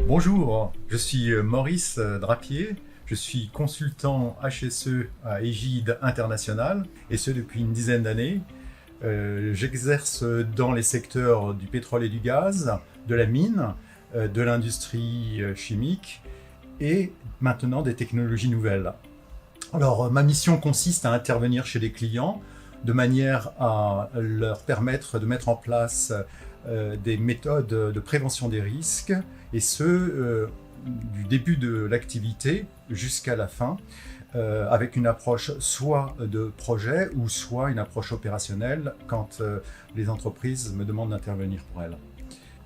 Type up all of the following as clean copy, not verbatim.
Bonjour, je suis Maurice Drapier, je suis consultant HSE à Égide International et ce depuis une dizaine d'années. J'exerce dans les secteurs du pétrole et du gaz, de la mine, de l'industrie chimique et maintenant des technologies nouvelles. Alors ma mission consiste à intervenir chez les clients de manière à leur permettre de mettre en place des méthodes de prévention des risques et ce du début de l'activité jusqu'à la fin avec une approche soit de projet ou soit une approche opérationnelle quand les entreprises me demandent d'intervenir pour elles.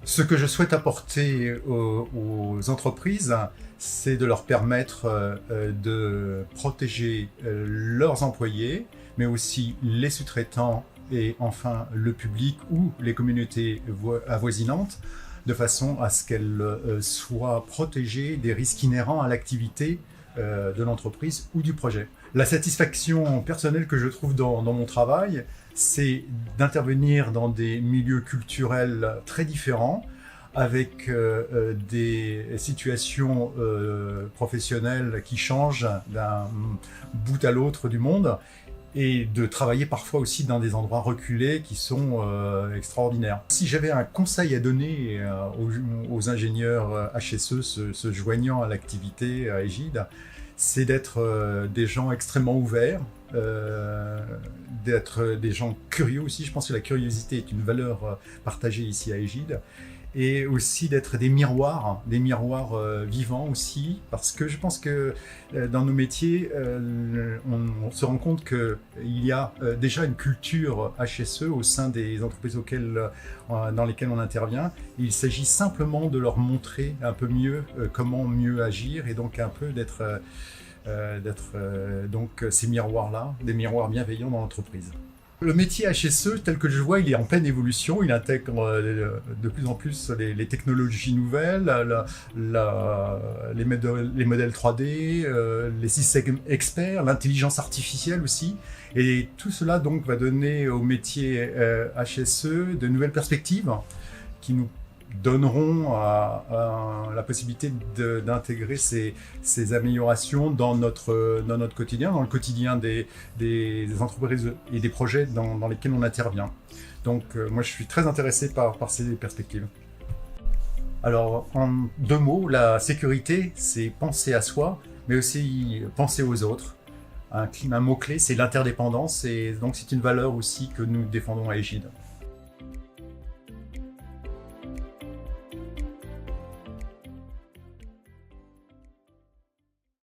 Ce que je souhaite apporter aux entreprises, c'est de leur permettre de protéger leurs employés, mais aussi les sous-traitants et enfin le public ou les communautés avoisinantes, de façon à ce qu'elles soient protégées des risques inhérents à l'activité de l'entreprise ou du projet. La satisfaction personnelle que je trouve dans mon travail, c'est d'intervenir dans des milieux culturels très différents, avec des situations professionnelles qui changent d'un bout à l'autre du monde, et de travailler parfois aussi dans des endroits reculés qui sont extraordinaires. Si j'avais un conseil à donner aux ingénieurs HSE se joignant à l'activité à Égide, c'est d'être des gens extrêmement ouverts, d'être des gens curieux aussi. Je pense que la curiosité est une valeur partagée ici à Égide. Et aussi d'être des miroirs vivants aussi, parce que je pense que dans nos métiers, on se rend compte qu'il y a déjà une culture HSE au sein des entreprises dans lesquelles on intervient. Il s'agit simplement de leur montrer un peu mieux comment mieux agir et donc un peu d'être donc ces miroirs-là, des miroirs bienveillants dans l'entreprise. Le métier HSE, tel que je le vois, il est en pleine évolution. Il intègre de plus en plus les technologies nouvelles, les modèles 3D, les systèmes experts, l'intelligence artificielle aussi. Et tout cela donc va donner au métier HSE de nouvelles perspectives qui nous donneront la possibilité d'intégrer ces améliorations dans notre quotidien, dans le quotidien des entreprises et des projets dans lesquels on intervient. Donc moi je suis très intéressé par ces perspectives. Alors en deux mots, la sécurité c'est penser à soi, mais aussi penser aux autres. Un mot-clé c'est l'interdépendance et donc c'est une valeur aussi que nous défendons à Égide.